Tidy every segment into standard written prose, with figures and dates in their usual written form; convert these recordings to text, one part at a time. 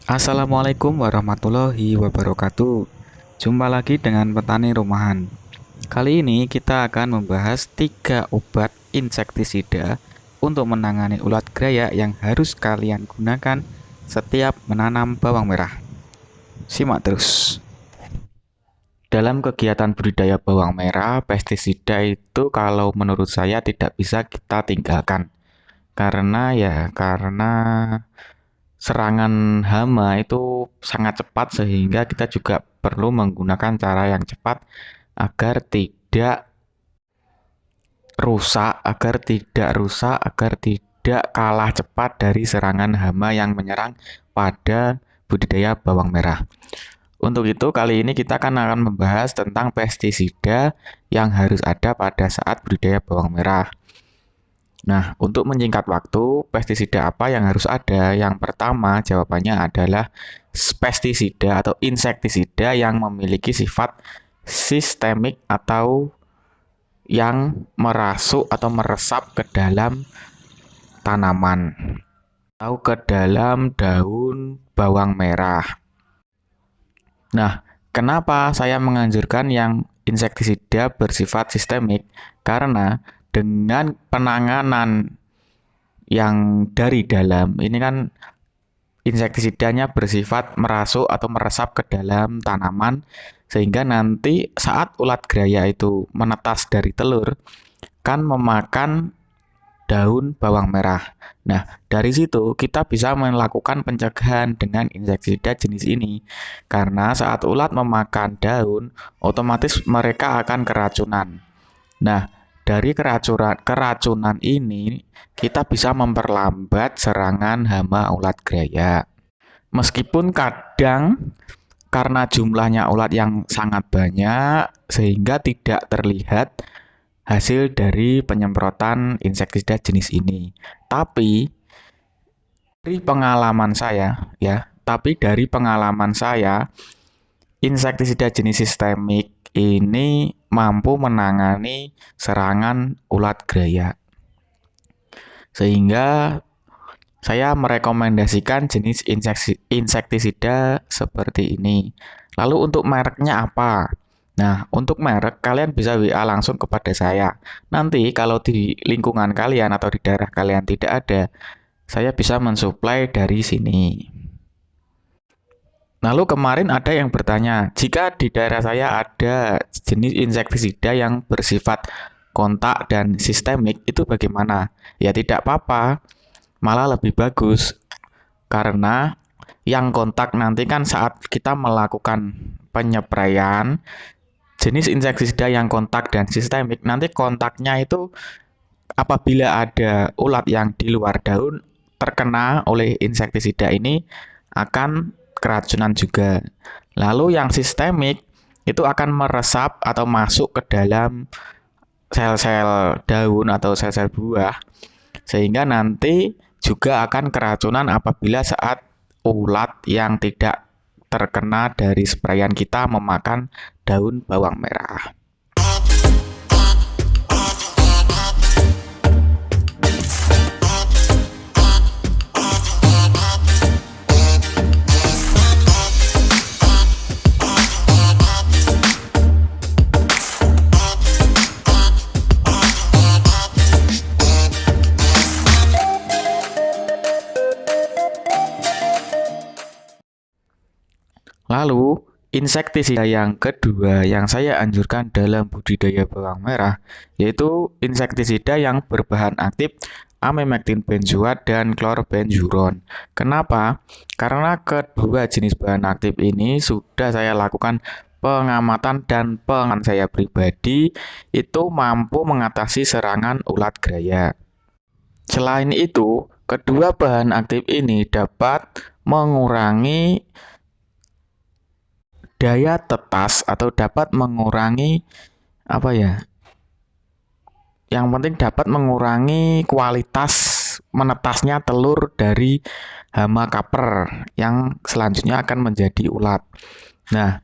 Assalamualaikum warahmatullahi wabarakatuh. Jumpa lagi dengan petani rumahan. Kali ini kita akan membahas 3 obat insektisida untuk menangani ulat graya yang harus kalian gunakan setiap menanam bawang merah. Simak terus. Dalam kegiatan budidaya bawang merah, pestisida itu kalau menurut saya tidak bisa kita tinggalkan. Karena serangan hama itu sangat cepat sehingga kita juga perlu menggunakan cara yang cepat agar agar tidak kalah cepat dari serangan hama yang menyerang pada budidaya bawang merah. Untuk itu kali ini kita akan membahas tentang pestisida yang harus ada pada saat budidaya bawang merah. Nah, untuk menyingkat waktu, pestisida apa yang harus ada? Yang pertama, jawabannya adalah pestisida atau insektisida yang memiliki sifat sistemik atau yang merasuk atau meresap ke dalam tanaman atau ke dalam daun bawang merah. Nah, kenapa saya menganjurkan yang insektisida bersifat sistemik? Karena dengan penanganan yang dari dalam, ini kan insektisidanya bersifat merasuk atau meresap ke dalam tanaman, sehingga nanti saat ulat graya itu menetas dari telur, kan memakan daun bawang merah. Nah, dari situ kita bisa melakukan pencegahan dengan insektisida jenis ini. Karena saat ulat memakan daun, otomatis mereka akan keracunan. Nah, dari keracunan ini kita bisa memperlambat serangan hama ulat graya. Meskipun kadang karena jumlahnya ulat yang sangat banyak sehingga tidak terlihat hasil dari penyemprotan insektisida jenis ini. Tapi dari pengalaman saya, insektisida jenis sistemik ini mampu menangani serangan ulat graya. Sehingga saya merekomendasikan jenis insektisida seperti ini. Lalu untuk mereknya apa? Nah, untuk merek kalian bisa WA langsung kepada saya. Nanti kalau di lingkungan kalian atau di daerah kalian tidak ada, saya bisa mensuplai dari sini. Lalu kemarin ada yang bertanya, jika di daerah saya ada jenis insektisida yang bersifat kontak dan sistemik, itu bagaimana? Ya tidak apa-apa, malah lebih bagus. Karena yang kontak nanti kan saat kita melakukan penyepraian, jenis insektisida yang kontak dan sistemik, nanti kontaknya itu apabila ada ulat yang di luar daun terkena oleh insektisida ini akan keracunan juga. Lalu yang sistemik itu akan meresap atau masuk ke dalam sel-sel daun atau sel-sel buah sehingga nanti juga akan keracunan apabila saat ulat yang tidak terkena dari sprayan kita memakan daun bawang merah. Lalu, insektisida yang kedua yang saya anjurkan dalam budidaya bawang merah yaitu insektisida yang berbahan aktif amemektin benzoat dan klorbenzuron. Kenapa? Karena kedua jenis bahan aktif ini sudah saya lakukan pengamatan dan pengalaman saya pribadi itu mampu mengatasi serangan ulat graya. Selain itu, kedua bahan aktif ini dapat mengurangi daya tetas atau dapat mengurangi apa ya? Yang penting dapat mengurangi kualitas menetasnya telur dari hama kaper yang selanjutnya akan menjadi ulat. Nah,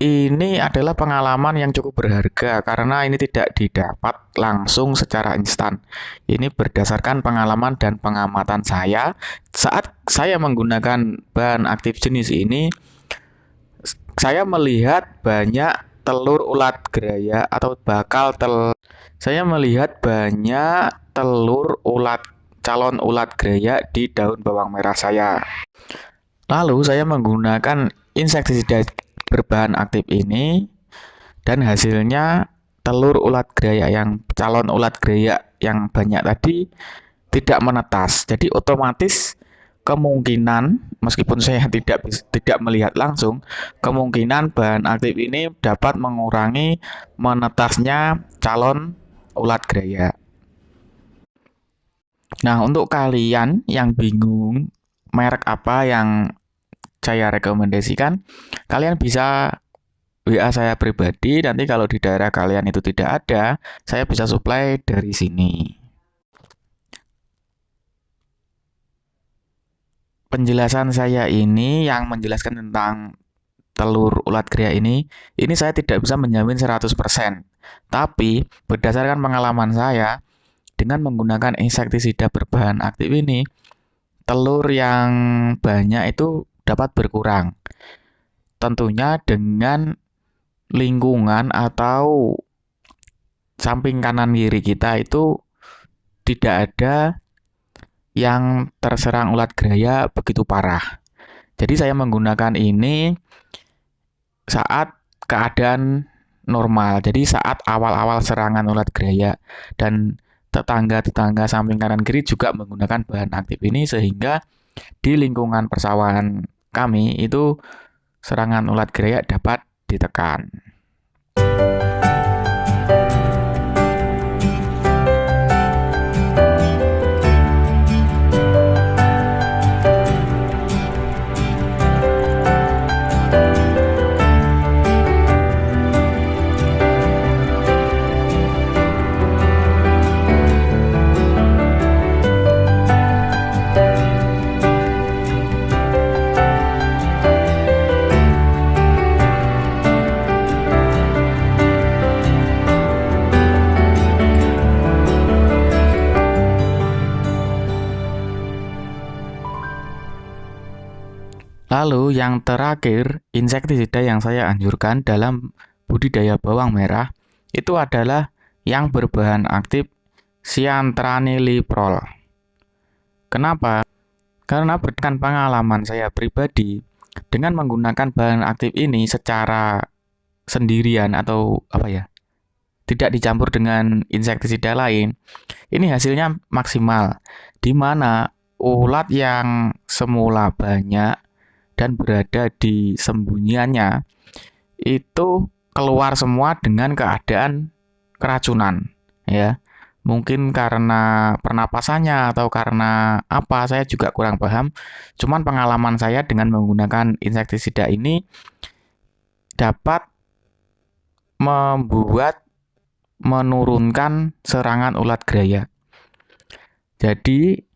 Ini adalah pengalaman yang cukup berharga karena ini tidak didapat langsung secara instan. Ini berdasarkan pengalaman dan pengamatan saya saat saya menggunakan bahan aktif jenis ini. Saya melihat banyak telur ulat geraya atau bakal saya melihat banyak telur calon ulat geraya di daun bawang merah saya. Lalu saya menggunakan insektisida berbahan aktif ini dan hasilnya calon ulat geraya yang banyak tadi tidak menetas. Jadi otomatis kemungkinan, meskipun saya tidak melihat langsung, kemungkinan bahan aktif ini dapat mengurangi menetasnya calon ulat geraya. Nah, untuk kalian yang bingung merek apa yang saya rekomendasikan, kalian bisa WA saya pribadi. Nanti kalau di daerah kalian itu tidak ada, saya bisa supply dari sini. Penjelasan saya ini yang menjelaskan tentang telur ulat geraya ini saya tidak bisa menjamin 100%. Tapi berdasarkan pengalaman saya, dengan menggunakan insektisida berbahan aktif ini, telur yang banyak itu dapat berkurang. Tentunya dengan lingkungan atau samping kanan kiri kita itu tidak ada yang terserang ulat geraya begitu parah. Jadi saya menggunakan ini saat keadaan normal. Jadi saat awal-awal serangan ulat geraya, dan tetangga-tetangga samping kanan kiri juga menggunakan bahan aktif ini sehingga di lingkungan persawahan kami itu serangan ulat geraya dapat ditekan. Lalu yang terakhir, insektisida yang saya anjurkan dalam budidaya bawang merah itu adalah yang berbahan aktif cyantranilyprol. Kenapa? Karena berdasarkan pengalaman saya pribadi, dengan menggunakan bahan aktif ini secara sendirian atau tidak dicampur dengan insektisida lain, ini hasilnya maksimal, di mana ulat yang semula banyak dan berada di sembunyiannya itu keluar semua dengan keadaan keracunan, ya. Mungkin karena pernapasannya atau karena apa, saya juga kurang paham. Cuman pengalaman saya dengan menggunakan insektisida ini dapat menurunkan serangan ulat geraya. Jadi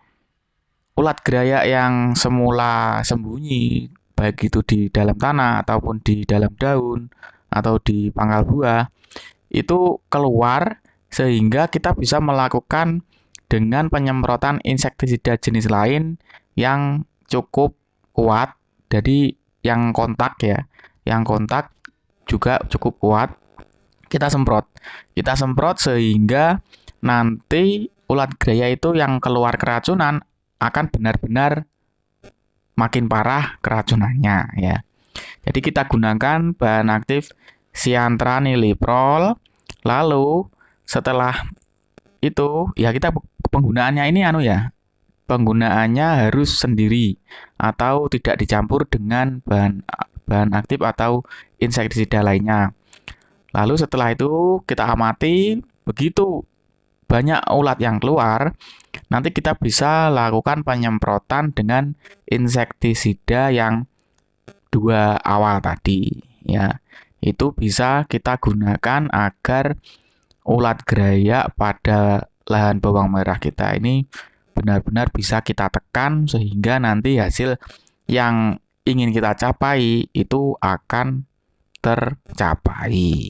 ulat geraya yang semula sembunyi, baik itu di dalam tanah ataupun di dalam daun atau di pangkal buah, itu keluar sehingga kita bisa melakukan dengan penyemprotan insektisida jenis lain yang cukup kuat. Jadi yang kontak juga cukup kuat. Kita semprot sehingga nanti ulat geraya itu yang keluar keracunan akan benar-benar makin parah keracunannya, ya. Jadi kita gunakan bahan aktif cyantranilyprol. Lalu setelah itu ya kita penggunaannya ini penggunaannya harus sendiri atau tidak dicampur dengan bahan aktif atau insektisida lainnya. Lalu setelah itu kita amati, begitu banyak ulat yang keluar, nanti kita bisa lakukan penyemprotan dengan insektisida yang 2 awal tadi, ya. Itu bisa kita gunakan agar ulat geraya pada lahan bawang merah kita ini benar-benar bisa kita tekan sehingga nanti hasil yang ingin kita capai itu akan tercapai.